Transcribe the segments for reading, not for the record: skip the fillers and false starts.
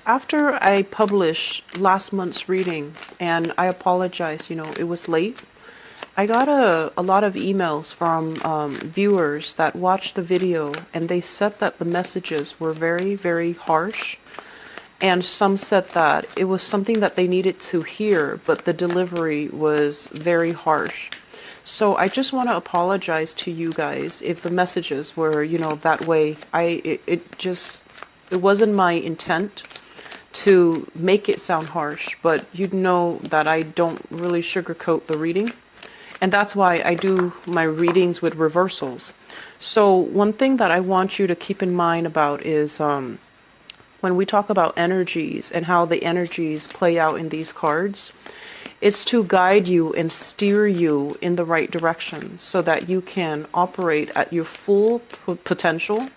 After I published last month's reading, and I apologize, it was late, I got a lot of emails from viewers that watched the video, and they said that the messages were very, very harsh. And some said that it was something that they needed to hear, but the delivery was very harsh. So I just want to apologize to you guys if the messages were, that way. It wasn't my intent to make it sound harsh, but you'd know that I don't really sugarcoat the reading. And that's why I do my readings with reversals. So one thing that I want you to keep in mind about is when we talk about energies and how the energies play out in these cards, it's to guide you and steer you in the right direction so that you can operate at your full potential,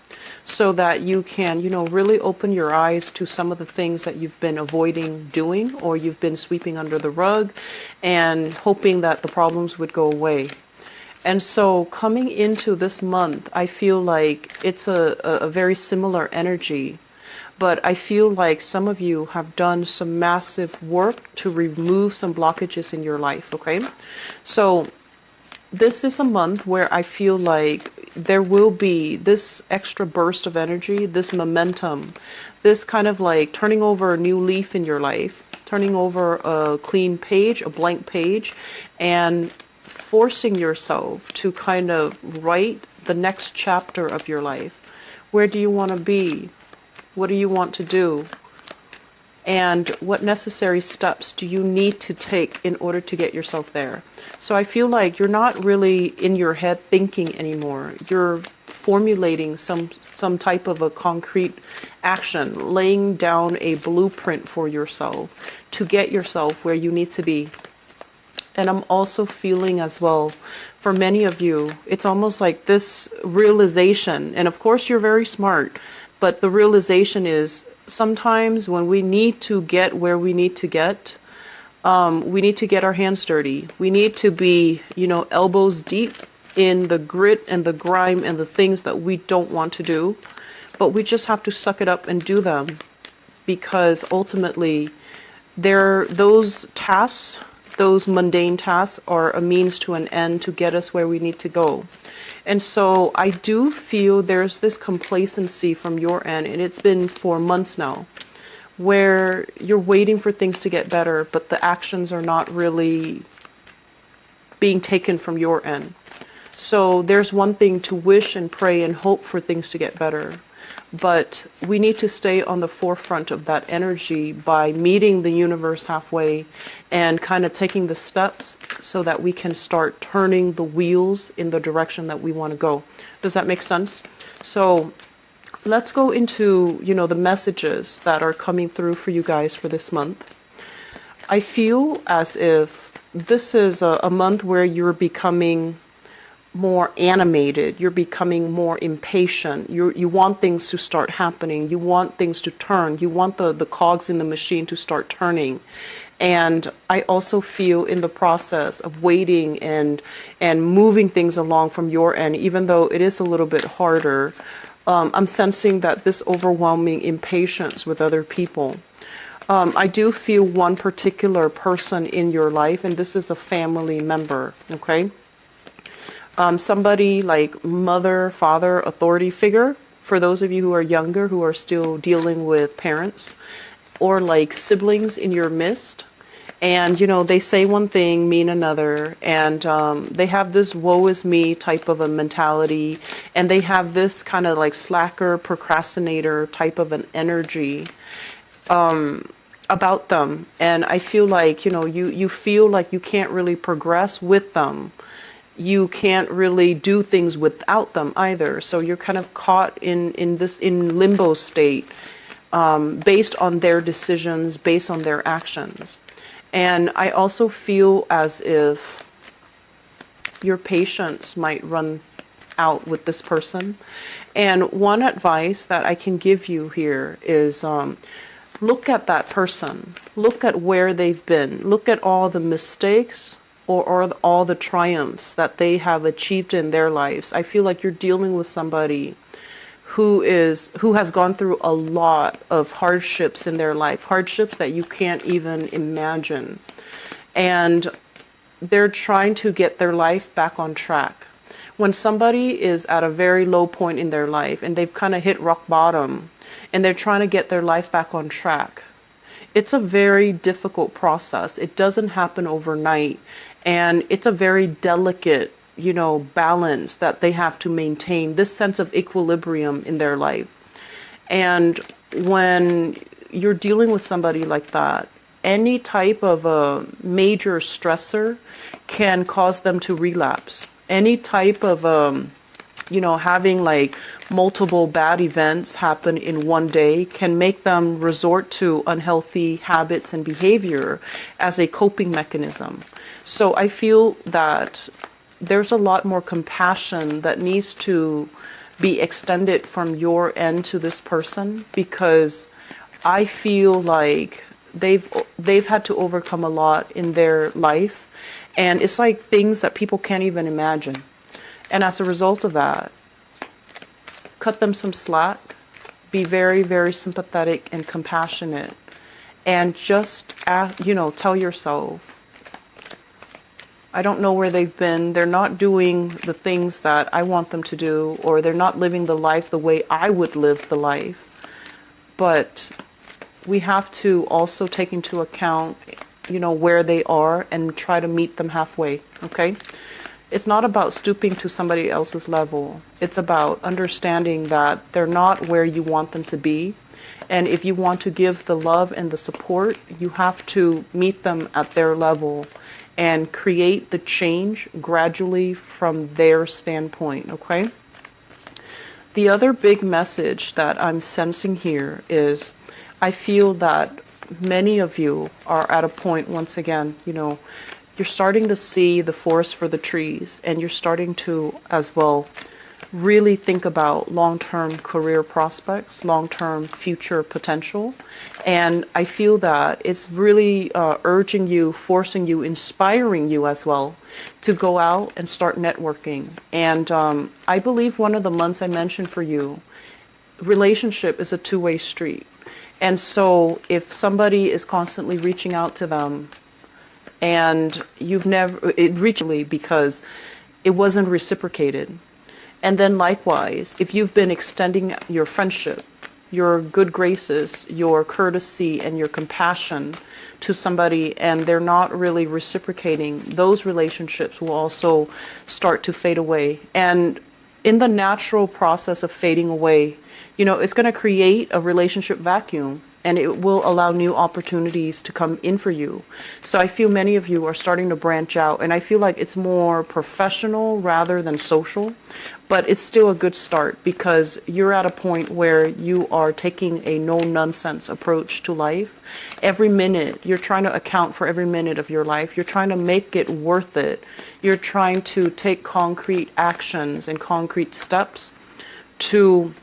so that you can, really open your eyes to some of the things that you've been avoiding doing, or you've been sweeping under the rug and hoping that the problems would go away. And so coming into this month, I feel like it's a very similar energy. But I feel like some of you have done some massive work to remove some blockages in your life, okay? So this is a month where I feel like there will be this extra burst of energy, this momentum, this kind of like turning over a new leaf in your life, turning over a clean page, a blank page, and forcing yourself to kind of write the next chapter of your life. Where do you want to be? What do you want to do? And what necessary steps do you need to take in order to get yourself there? So I feel like you're not really in your head thinking anymore. You're formulating some type of a concrete action, laying down a blueprint for yourself to get yourself where you need to be. And I'm also feeling as well, for many of you, it's almost like this realization, and of course you're very smart, but the realization is sometimes when we need to get where we need to get our hands dirty. We need to be, elbows deep in the grit and the grime and the things that we don't want to do. But we just have to suck it up and do them, because ultimately those tasks, those mundane tasks, are a means to an end to get us where we need to go. And so I do feel there's this complacency from your end, and it's been for months now, where you're waiting for things to get better, but the actions are not really being taken from your end. So there's one thing to wish and pray and hope for things to get better, but we need to stay on the forefront of that energy by meeting the universe halfway and kind of taking the steps so that we can start turning the wheels in the direction that we want to go. Does that make sense? So let's go into, the messages that are coming through for you guys for this month. I feel as if this is a month where you're becoming more animated, you're becoming more impatient, you want things to start happening, you want things to turn, you want the cogs in the machine to start turning. And I also feel in the process of waiting and moving things along from your end, even though it is a little bit harder, I'm sensing that this overwhelming impatience with other people. I do feel one particular person in your life, and this is a family member, okay? Somebody like mother, father, authority figure, for those of you who are younger, who are still dealing with parents, or like siblings in your midst. And, they say one thing, mean another, and they have this woe is me type of a mentality, and they have this kind of like slacker, procrastinator type of an energy about them. And I feel like, you feel like you can't really progress with them. You can't really do things without them either. So you're kind of caught in limbo state, based on their decisions, based on their actions. And I also feel as if your patience might run out with this person. And one advice that I can give you here is look at that person. Look at where they've been. Look at all the mistakes or all the triumphs that they have achieved in their lives. I feel like you're dealing with somebody who has gone through a lot of hardships in their life, hardships that you can't even imagine. And they're trying to get their life back on track. When somebody is at a very low point in their life and they've kind of hit rock bottom and they're trying to get their life back on track, it's a very difficult process. It doesn't happen overnight, and it's a very delicate, balance that they have to maintain, this sense of equilibrium in their life. And when you're dealing with somebody like that, any type of a major stressor can cause them to relapse. Any type of, having like multiple bad events happen in one day can make them resort to unhealthy habits and behavior as a coping mechanism. So I feel that there's a lot more compassion that needs to be extended from your end to this person, because I feel like they've had to overcome a lot in their life, and it's like things that people can't even imagine. And as a result of that, cut them some slack, be very, very sympathetic and compassionate, and just tell yourself, I don't know where they've been. They're not doing the things that I want them to do, or they're not living the life the way I would live the life. But we have to also take into account, where they are and try to meet them halfway, okay? It's not about stooping to somebody else's level. It's about understanding that they're not where you want them to be. And if you want to give the love and the support, you have to meet them at their level and create the change gradually from their standpoint, okay? The other big message that I'm sensing here is I feel that many of you are at a point, once again, you're starting to see the forest for the trees, and you're starting to, as well, really think about long-term career prospects, long-term future potential. And I feel that it's really urging you, forcing you, inspiring you as well to go out and start networking. And I believe one of the months I mentioned for you, relationship is a two-way street. And so if somebody is constantly reaching out to them and you've never, it reached because it wasn't reciprocated. And then likewise, if you've been extending your friendship, your good graces, your courtesy, and your compassion to somebody, and they're not really reciprocating, those relationships will also start to fade away. And in the natural process of fading away, it's going to create a relationship vacuum, and it will allow new opportunities to come in for you. So I feel many of you are starting to branch out, and I feel like it's more professional rather than social, but it's still a good start because you're at a point where you are taking a no-nonsense approach to life. Every minute, you're trying to account for every minute of your life. You're trying to make it worth it. You're trying to take concrete actions and concrete steps to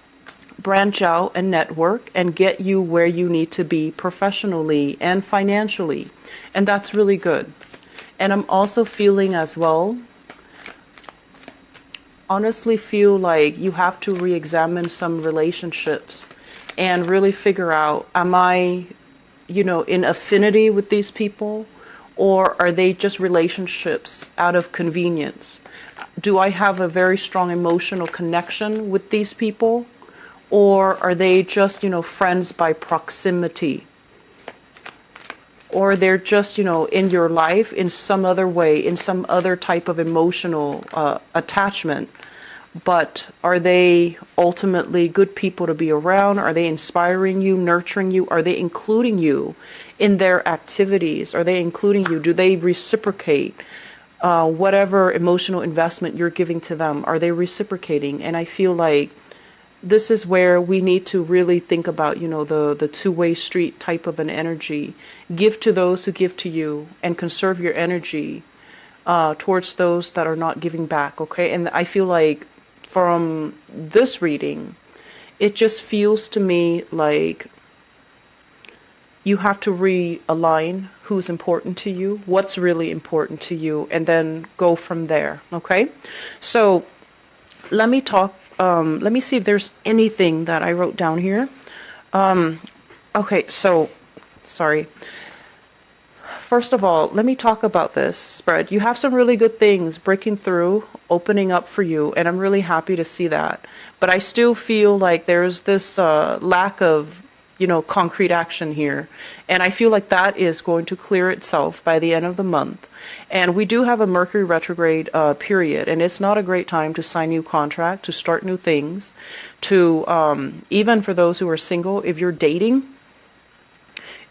branch out and network and get you where you need to be professionally and financially. And that's really good. And I'm also feeling as well, honestly feel like you have to re-examine some relationships and really figure out, am I, in affinity with these people, or are they just relationships out of convenience? Do I have a very strong emotional connection with these people? Or are they just, friends by proximity? Or they're just, in your life in some other way, in some other type of emotional attachment. But are they ultimately good people to be around? Are they inspiring you, nurturing you? Are they including you in their activities? Are they including you? Do they reciprocate whatever emotional investment you're giving to them? Are they reciprocating? And I feel like this is where we need to really think about, the two-way street type of an energy. Give to those who give to you, and conserve your energy towards those that are not giving back, okay? And I feel like from this reading, it just feels to me like you have to realign who's important to you, what's really important to you, and then go from there, okay? So let me talk let me see if there's anything that I wrote down here. Okay, so, sorry. First of all, let me talk about this spread. You have some really good things breaking through, opening up for you, and I'm really happy to see that. But I still feel like there's this lack of, concrete action here. And I feel like that is going to clear itself by the end of the month. And we do have a Mercury retrograde period, and it's not a great time to sign new contract, to start new things, to even for those who are single, if you're dating,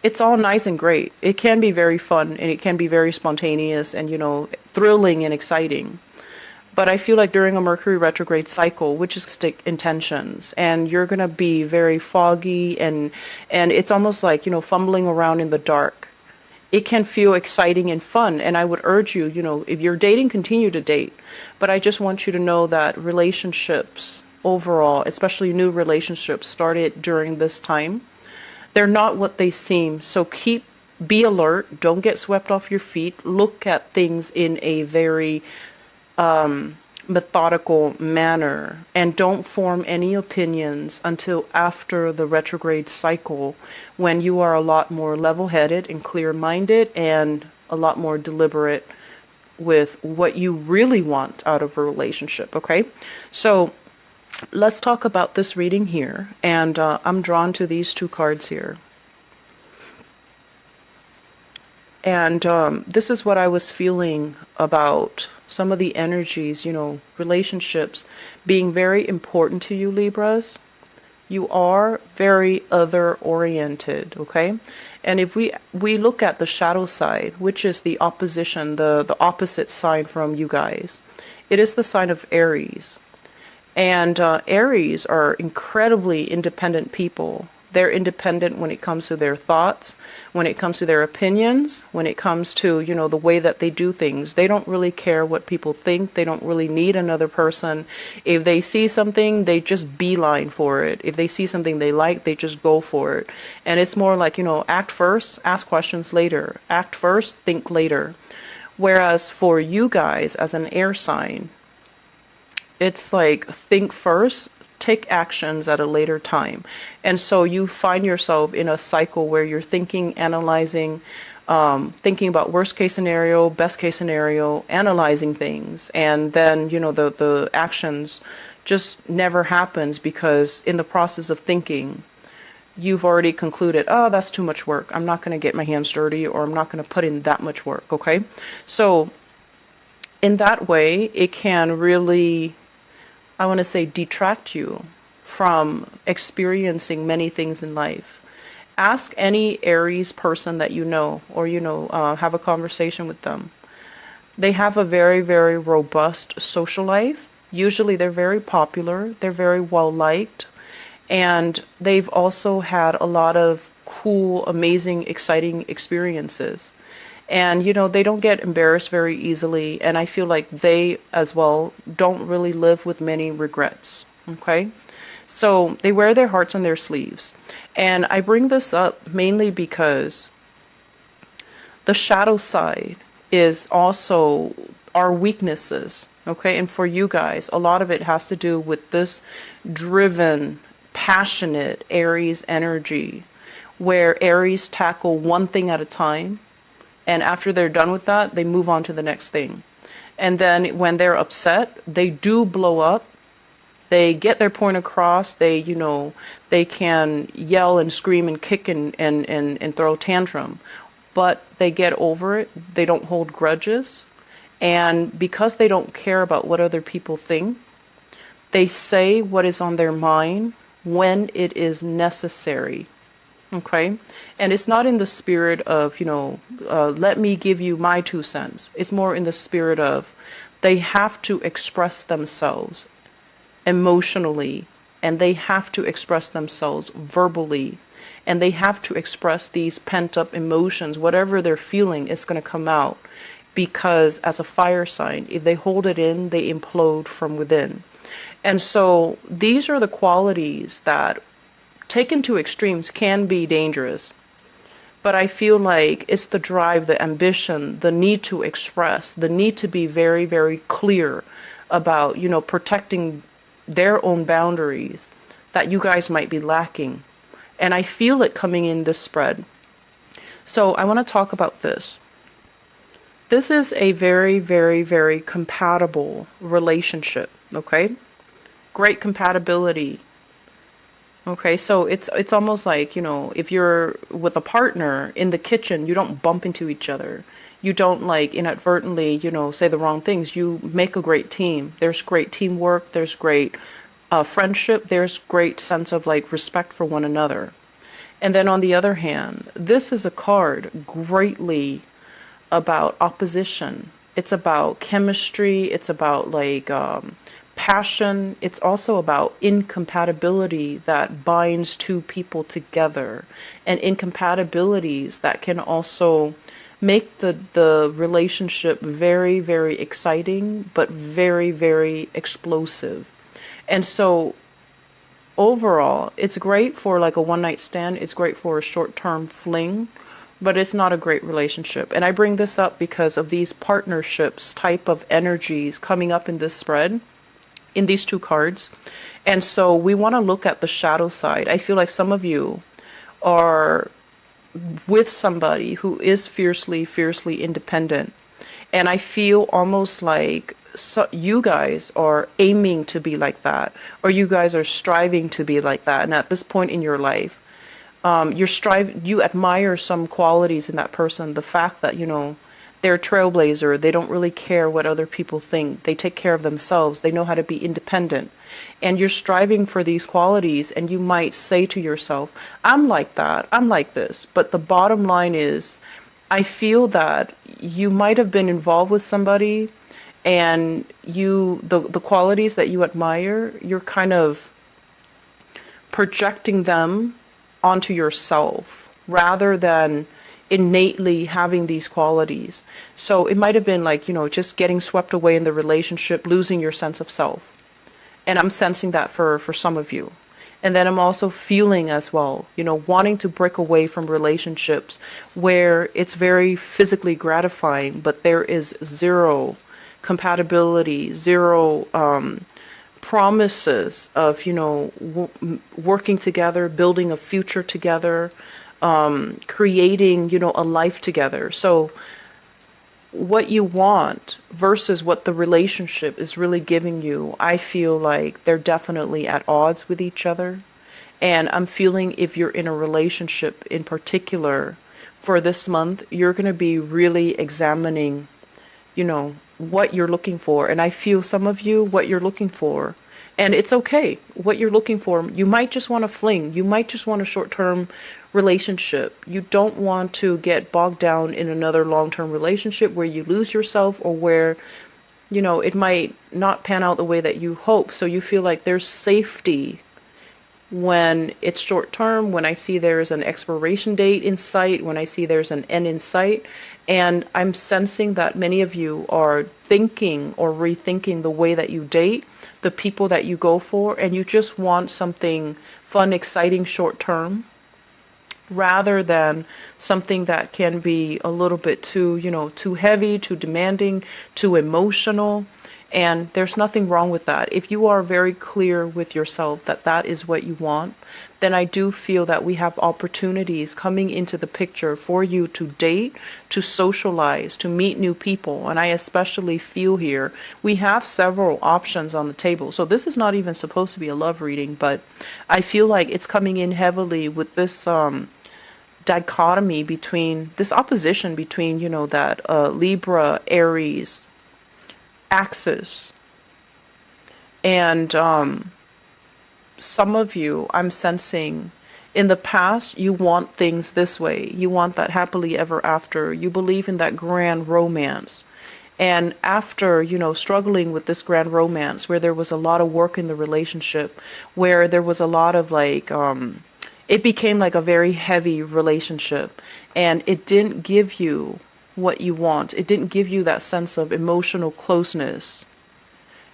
it's all nice and great. It can be very fun and it can be very spontaneous and, thrilling and exciting. But I feel like during a Mercury retrograde cycle, which is stick intentions, and you're going to be very foggy and it's almost like, fumbling around in the dark. It can feel exciting and fun. And I would urge you, if you're dating, continue to date. But I just want you to know that relationships overall, especially new relationships started during this time, they're not what they seem. So be alert. Don't get swept off your feet. Look at things in a very methodical manner. And don't form any opinions until after the retrograde cycle, when you are a lot more level-headed and clear-minded and a lot more deliberate with what you really want out of a relationship, okay? So let's talk about this reading here, and I'm drawn to these two cards here. And this is what I was feeling about some of the energies, relationships being very important to you, Libras. You are very other-oriented, okay? And if we look at the shadow side, which is the opposition, the opposite side from you guys, it is the sign of Aries. And Aries are incredibly independent people. They're independent when it comes to their thoughts, when it comes to their opinions, when it comes to, the way that they do things. They don't really care what people think. They don't really need another person. If they see something, they just beeline for it. If they see something they like, they just go for it. And it's more like, act first, ask questions later. Act first, think later. Whereas for you guys as an air sign, it's like think first, take actions at a later time. And so you find yourself in a cycle where you're thinking, analyzing, thinking about worst case scenario, best case scenario, analyzing things. And then, the actions just never happens because in the process of thinking, you've already concluded, oh, that's too much work. I'm not going to get my hands dirty, or I'm not going to put in that much work, okay? So in that way, it can really, I want to say, detract you from experiencing many things in life. Ask any Aries person that you know, or have a conversation with them. They have a very, very robust social life. Usually they're very popular, they're very well liked, and they've also had a lot of cool, amazing, exciting experiences. And, they don't get embarrassed very easily. And I feel like they, as well, don't really live with many regrets. Okay? So they wear their hearts on their sleeves. And I bring this up mainly because the shadow side is also our weaknesses. Okay? And for you guys, a lot of it has to do with this driven, passionate Aries energy, where Aries tackle one thing at a time. And after they're done with that, they move on to the next thing. And then when they're upset, they do blow up. They get their point across. They, they can yell and scream and kick and throw tantrum. But they get over it. They don't hold grudges. And because they don't care about what other people think, they say what is on their mind when it is necessary. Okay? And it's not in the spirit of, let me give you my 2 cents. It's more in the spirit of they have to express themselves emotionally, and they have to express themselves verbally, and they have to express these pent-up emotions. Whatever they're feeling is going to come out, because as a fire sign, if they hold it in, they implode from within. And so these are the qualities that, taken to extremes, can be dangerous. But I feel like it's the drive, the ambition, the need to express, the need to be very, very clear about, protecting their own boundaries that you guys might be lacking. And I feel it coming in this spread. So I want to talk about this. This is a very, very, very compatible relationship, okay? Great compatibility. Okay, so it's almost like, you know, if you're with a partner in the kitchen, you don't bump into each other. You don't like inadvertently, you know, say the wrong things. You make a great team. There's great teamwork. There's great friendship. There's great sense of like respect for one another. And then on the other hand, this is a card greatly about opposition. It's about chemistry. It's about like passion. It's also about incompatibility that binds two people together, and incompatibilities that can also make the relationship very, very exciting, but very, very explosive. And so overall, it's great for like a one night stand. It's great for a short term fling, but it's not a great relationship. And I bring this up because of these partnerships type of energies coming up in this spread, in these two cards. And so we want to look at the shadow side. I feel like some of you are with somebody who is fiercely, fiercely independent. And I feel almost like you guys are aiming to be like that, or you guys are striving to be like that. And at this point in your life, you admire some qualities in that person. The fact that, you know, they're a trailblazer. They don't really care what other people think. They take care of themselves. They know how to be independent. And you're striving for these qualities, and you might say to yourself, I'm like that. I'm like this. But the bottom line is, I feel that you might have been involved with somebody, and the qualities that you admire, you're kind of projecting them onto yourself rather than innately having these qualities. So it might have been like, you know, just getting swept away in the relationship, losing your sense of self. And I'm sensing that for some of you. And then I'm also feeling as well, you know, wanting to break away from relationships where it's very physically gratifying, but there is zero compatibility, zero promises of, you know, working together, building a future together, creating, you know, a life together. So what you want versus what the relationship is really giving you, I feel like they're definitely at odds with each other. And I'm feeling if you're in a relationship in particular for this month, you're going to be really examining, you know, what you're looking for. And I feel some of you, what you're looking for, and it's okay, what you're looking for. You might just want a fling. You might just want a short-term relationship. You don't want to get bogged down in another long-term relationship where you lose yourself, or where, you know, it might not pan out the way that you hope. So you feel like there's safety when it's short term, when I see there's an expiration date in sight, when I see there's an end in sight. And I'm sensing that many of you are thinking or rethinking the way that you date, the people that you go for, and you just want something fun, exciting, short term, rather than something that can be a little bit too, you know, too heavy, too demanding, too emotional. And there's nothing wrong with that. If you are very clear with yourself that that is what you want, then I do feel that we have opportunities coming into the picture for you to date, to socialize, to meet new people. And I especially feel here we have several options on the table. So this is not even supposed to be a love reading, but I feel like it's coming in heavily with this dichotomy between, this opposition between, you know, that Libra, Aries axis. And some of you, I'm sensing, in the past, you want things this way. You want that happily ever after. You believe in that grand romance. And after, you know, struggling with this grand romance, where there was a lot of work in the relationship, where there was a lot of like, it became like a very heavy relationship, and it didn't give you what you want. It didn't give you that sense of emotional closeness.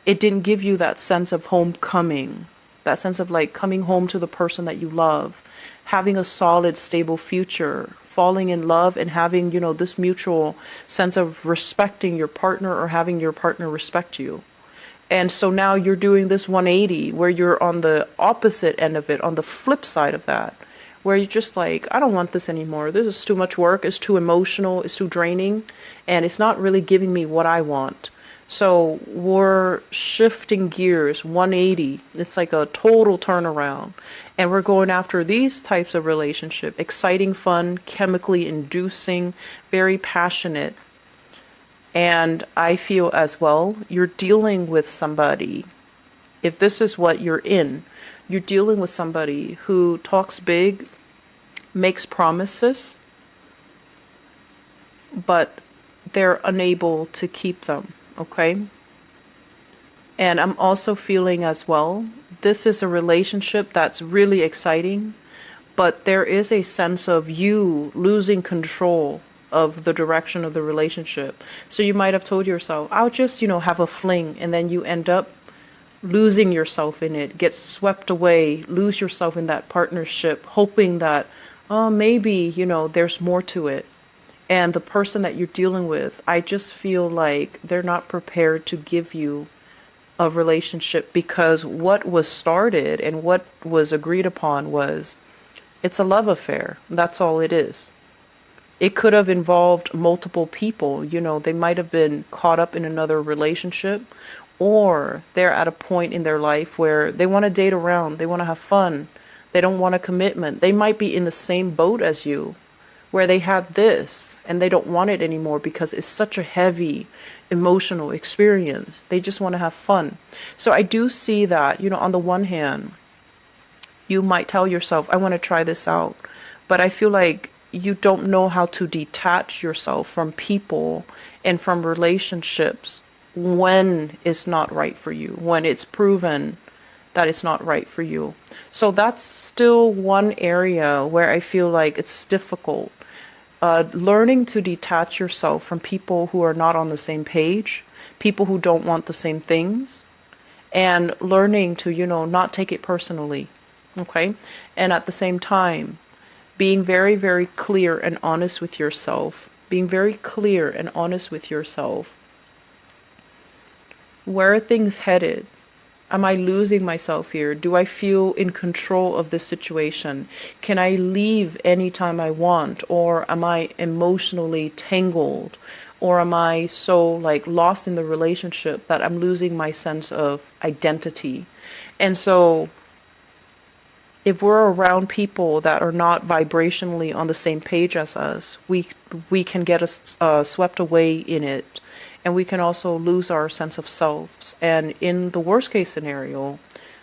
It didn't give you that sense of homecoming, that sense of like coming home to the person that you love, having a solid, stable future, falling in love, and having, you know, this mutual sense of respecting your partner, or having your partner respect you. And so now you're doing this 180 where you're on the opposite end of it, on the flip side of that, where you're just like, I don't want this anymore. This is too much work. It's too emotional. It's too draining. And it's not really giving me what I want. So we're shifting gears 180. It's like a total turnaround. And we're going after these types of relationship. Exciting, fun, chemically inducing, very passionate. And I feel as well, you're dealing with somebody, if this is what you're in, you're dealing with somebody who talks big, makes promises, but they're unable to keep them, okay? And I'm also feeling as well, this is a relationship that's really exciting, but there is a sense of you losing control of the direction of the relationship. So you might have told yourself, I'll just, have a fling, and then you end up losing yourself in it, get swept away, lose yourself in that partnership, hoping that, oh, maybe, there's more to it. And the person that you're dealing with, I just feel like they're not prepared to give you a relationship, because what was started and what was agreed upon was, it's a love affair. That's all it is. It could have involved multiple people. They might have been caught up in another relationship, or they're at a point in their life where they want to date around, they want to have fun, they don't want a commitment. They might be in the same boat as you, where they had this and they don't want it anymore because it's such a heavy emotional experience. They just want to have fun. So I do see that, on the one hand, you might tell yourself, I want to try this out. But I feel like you don't know how to detach yourself from people and from relationships when it's not right for you, when it's proven that it's not right for you. So that's still one area where I feel like it's difficult. Learning to detach yourself from people who are not on the same page, people who don't want the same things, and learning to, not take it personally, okay? And at the same time, being very, very clear and honest with yourself, being very clear and honest with yourself. Where are things headed? Am I losing myself here? Do I feel in control of this situation? Can I leave anytime I want? Or am I emotionally tangled? Or am I so lost in the relationship that I'm losing my sense of identity? And so if we're around people that are not vibrationally on the same page as us, we can get us swept away in it, and we can also lose our sense of selves. And in the worst case scenario,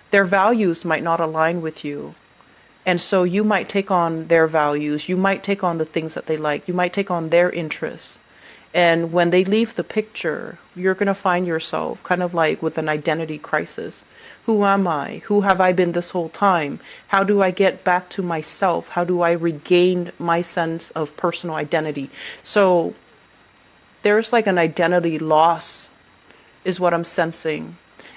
their values might not align with you, and so you might take on their values, you might take on the things that they like, you might take on their interests. And when they leave the picture, you're going to find yourself kind of like with an identity crisis. Who am I? Who have I been this whole time? How do I get back to myself? How do I regain my sense of personal identity? So there's an identity loss is what I'm sensing.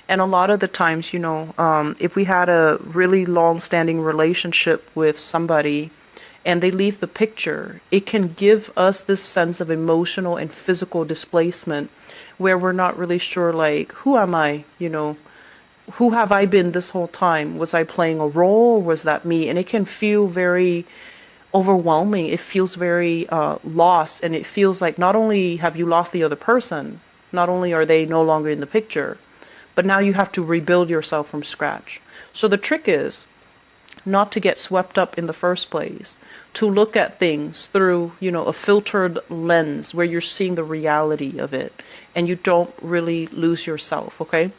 And a lot of the times, if we had a really long-standing relationship with somebody and they leave the picture, it can give us this sense of emotional and physical displacement where we're not really sure, who am I? Who have I been this whole time? Was I playing a role? Or was that me? And it can feel very overwhelming. It feels very lost. And it feels like not only have you lost the other person, not only are they no longer in the picture, but now you have to rebuild yourself from scratch. So the trick is not to get swept up in the first place, to look at things through, a filtered lens where you're seeing the reality of it and you don't really lose yourself, okay?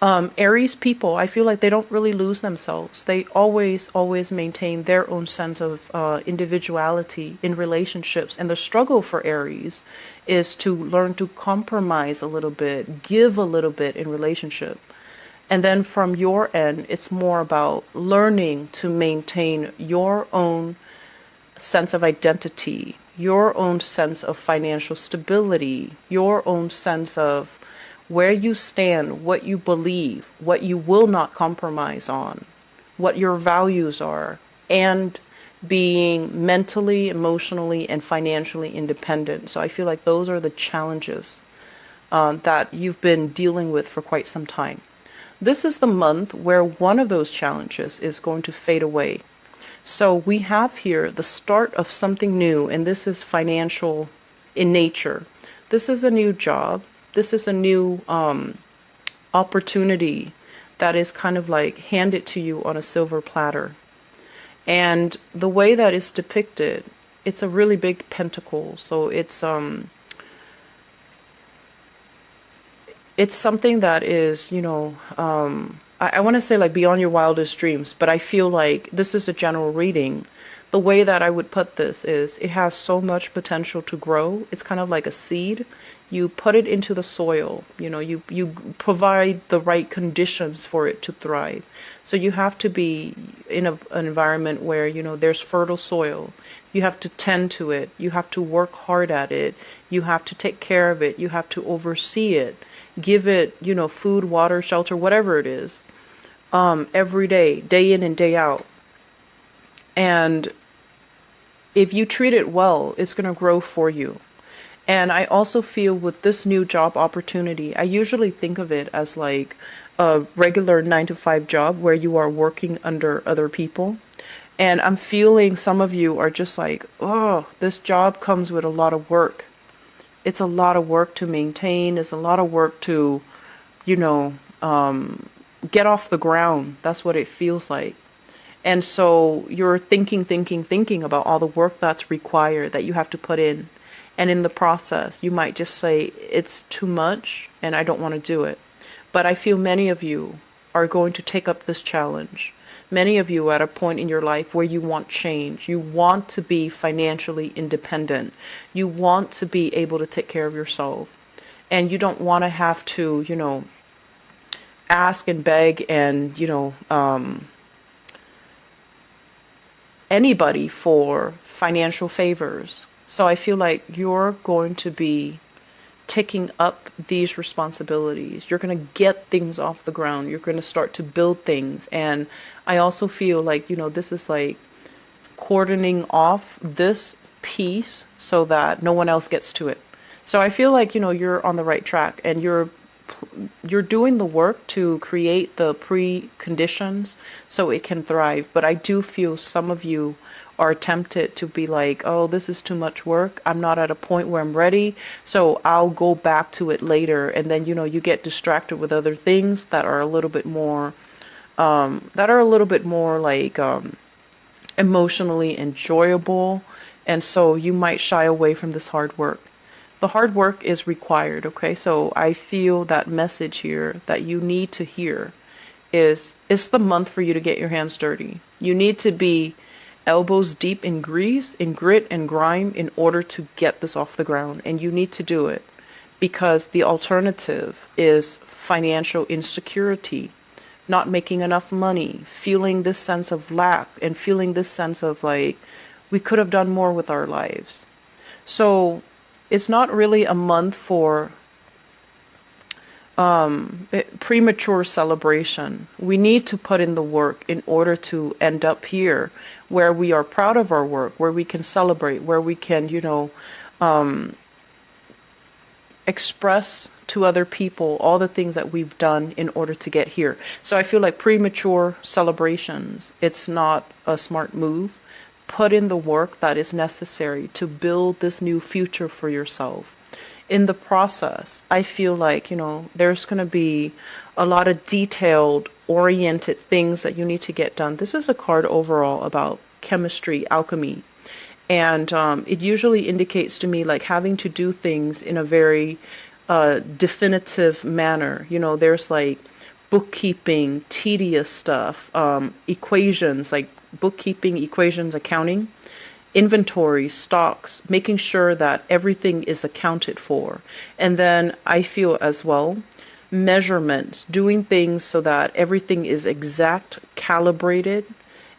Aries people, I feel like they don't really lose themselves. They always maintain their own sense of individuality in relationships. And the struggle for Aries is to learn to compromise a little bit, give a little bit in relationship. And then from your end, it's more about learning to maintain your own sense of identity, your own sense of financial stability, your own sense of where you stand, what you believe, what you will not compromise on, what your values are, and being mentally, emotionally, and financially independent. So I feel like those are the challenges that you've been dealing with for quite some time. This is the month where one of those challenges is going to fade away. So we have here the start of something new, and this is financial in nature. This is a new job. This is a new opportunity that is kind of like handed to you on a silver platter. And the way that is depicted, it's a really big pentacle. So it's something that is, I want to say like beyond your wildest dreams, but I feel like this is a general reading. The way that I would put this is it has so much potential to grow. It's kind of like a seed. You put it into the soil, you provide the right conditions for it to thrive. So you have to be in an environment where, there's fertile soil. You have to tend to it. You have to work hard at it. You have to take care of it. You have to oversee it. Give it, food, water, shelter, whatever it is, every day, day in and day out. And if you treat it well, it's going to grow for you. And I also feel with this new job opportunity, I usually think of it as like a regular 9-to-5 job where you are working under other people. And I'm feeling some of you are just like, oh, this job comes with a lot of work. It's a lot of work to maintain. It's a lot of work to, get off the ground. That's what it feels like. And so you're thinking about all the work that's required that you have to put in. And in the process, you might just say, it's too much and I don't want to do it. But I feel many of you are going to take up this challenge. Many of you are at a point in your life where you want change. You want to be financially independent. You want to be able to take care of yourself. And you don't want to have to, ask and beg and, anybody for financial favors. So I feel like you're going to be taking up these responsibilities. You're going to get things off the ground. You're going to start to build things. And I also feel like, this is like cordoning off this piece so that no one else gets to it. So I feel like, you're on the right track and you're doing the work to create the preconditions so it can thrive. But I do feel some of you are tempted to be like, oh, this is too much work. I'm not at a point where I'm ready, so I'll go back to it later. And then, you get distracted with other things that are a little bit more, like emotionally enjoyable. And so you might shy away from this hard work. The hard work is required, okay? So I feel that message here that you need to hear is, it's the month for you to get your hands dirty. You need to be elbows deep in grease, in grit and grime in order to get this off the ground. And you need to do it because the alternative is financial insecurity, not making enough money, feeling this sense of lack and feeling this sense of like, we could have done more with our lives. So it's not really a month for premature celebration. We need to put in the work in order to end up here where we are proud of our work, where we can celebrate, where we can, express to other people all the things that we've done in order to get here. So I feel like premature celebrations, it's not a smart move. Put in the work that is necessary to build this new future for yourself. In the process, I feel like, there's going to be a lot of detailed, oriented things that you need to get done. This is a card overall about chemistry, alchemy. And it usually indicates to me like having to do things in a very definitive manner. There's like bookkeeping, tedious stuff, equations, like bookkeeping, equations, accounting. Inventory, stocks, making sure that everything is accounted for. And then I feel as well, measurements, doing things so that everything is exact, calibrated.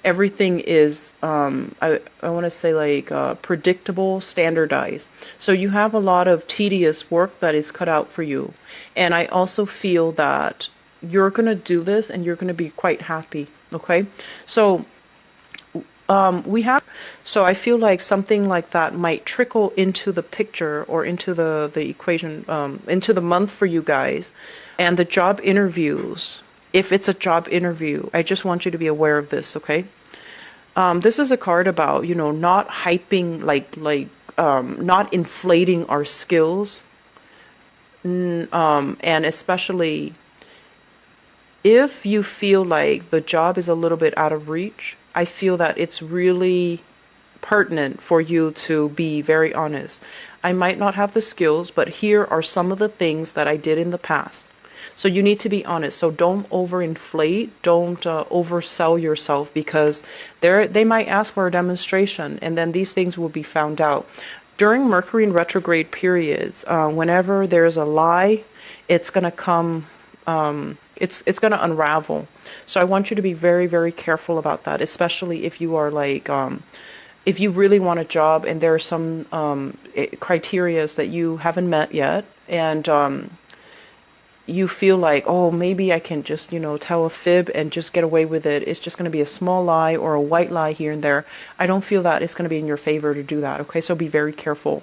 Everything is, I want to say like predictable, standardized. So you have a lot of tedious work that is cut out for you. And I also feel that you're going to do this and you're going to be quite happy. Okay. So We have, so I feel like something like that might trickle into the picture or into the equation, into the month for you guys. And the job interviews, if it's a job interview, I just want you to be aware of this, okay? This is a card about, not hyping, not inflating our skills. And especially if you feel like the job is a little bit out of reach, I feel that it's really pertinent for you to be very honest. I might not have the skills, but here are some of the things that I did in the past. So you need to be honest. So don't overinflate, don't oversell yourself, because they might ask for a demonstration, and then these things will be found out. During Mercury in retrograde periods, whenever there's a lie, it's going to come, it's going to unravel. So I want you to be very, very careful about that, especially if you are like, if you really want a job and there are some criterias that you haven't met yet, and you feel like, oh, maybe I can just, tell a fib and just get away with it. It's just going to be a small lie or a white lie here and there. I don't feel that it's going to be in your favor to do that. Okay, so be very careful.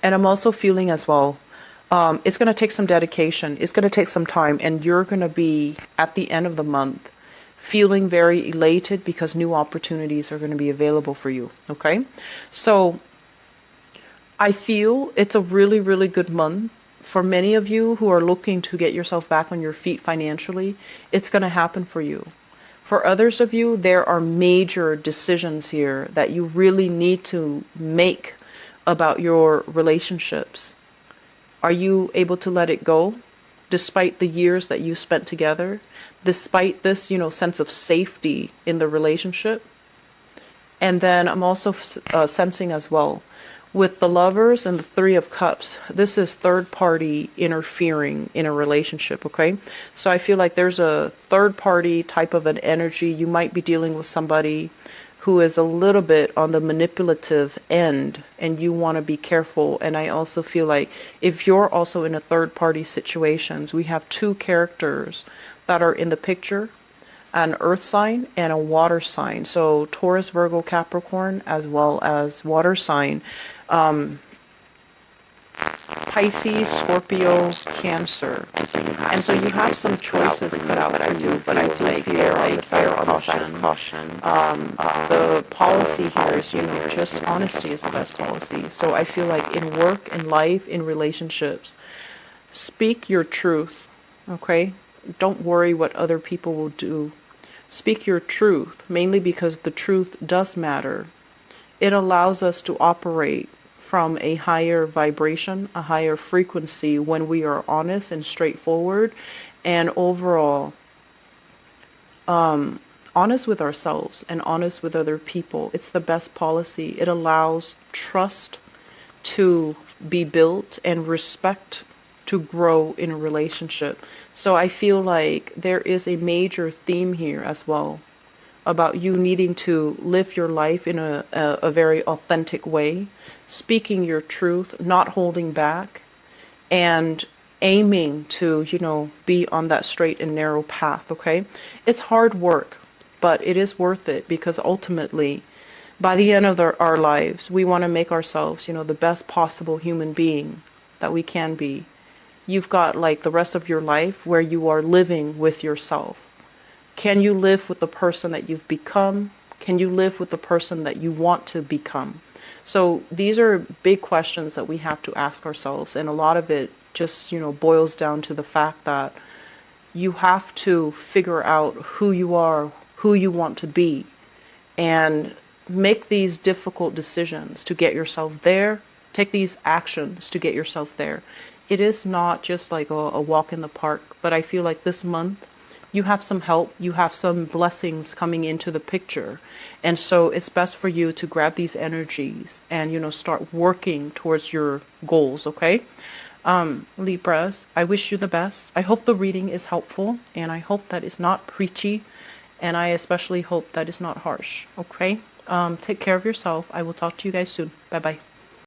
And I'm also feeling as well, it's going to take some dedication. It's going to take some time, and you're going to be at the end of the month feeling very elated because new opportunities are going to be available for you. Okay, so I feel it's a really, really good month. For many of you who are looking to get yourself back on your feet financially, it's going to happen for you. For others of you, there are major decisions here that you really need to make about your relationships. Are you able to let it go despite the years that you spent together, despite this, sense of safety in the relationship? And then I'm also sensing as well, with the Lovers and the Three of Cups, this is third party interfering in a relationship, okay? So I feel like there's a third party type of an energy. You might be dealing with somebody who is a little bit on the manipulative end, and you want to be careful. And I also feel like if you're also in a third party situations, we have two characters that are in the picture, an earth sign and a water sign. So Taurus, Virgo, Capricorn, as well as water sign. Pisces, Scorpio, Cancer. And so you have some choices put out for you, but I do feel like err on the side of caution. The policy here is, just honesty is the best policy. So I feel like in work, in life, in relationships, speak your truth, okay? Don't worry what other people will do. Speak your truth, mainly because the truth does matter. It allows us to operate from a higher vibration, a higher frequency when we are honest and straightforward, and overall honest with ourselves and honest with other people. It's the best policy. It allows trust to be built and respect to grow in a relationship. So I feel like there is a major theme here as well about you needing to live your life in a very authentic way, speaking your truth, not holding back, and aiming to, be on that straight and narrow path, okay? It's hard work, but it is worth it, because ultimately, by the end of our lives, we want to make ourselves, the best possible human being that we can be. You've got like the rest of your life where you are living with yourself. Can you live with the person that you've become? Can you live with the person that you want to become? So these are big questions that we have to ask ourselves. And a lot of it just, boils down to the fact that you have to figure out who you are, who you want to be, and make these difficult decisions to get yourself there. Take these actions to get yourself there. It is not just like a walk in the park, but I feel like this month you have some help, you have some blessings coming into the picture. And so it's best for you to grab these energies and, start working towards your goals, okay? Libras, I wish you the best. I hope the reading is helpful, and I hope that it's not preachy, and I especially hope that it's not harsh, okay? Take care of yourself. I will talk to you guys soon. Bye-bye.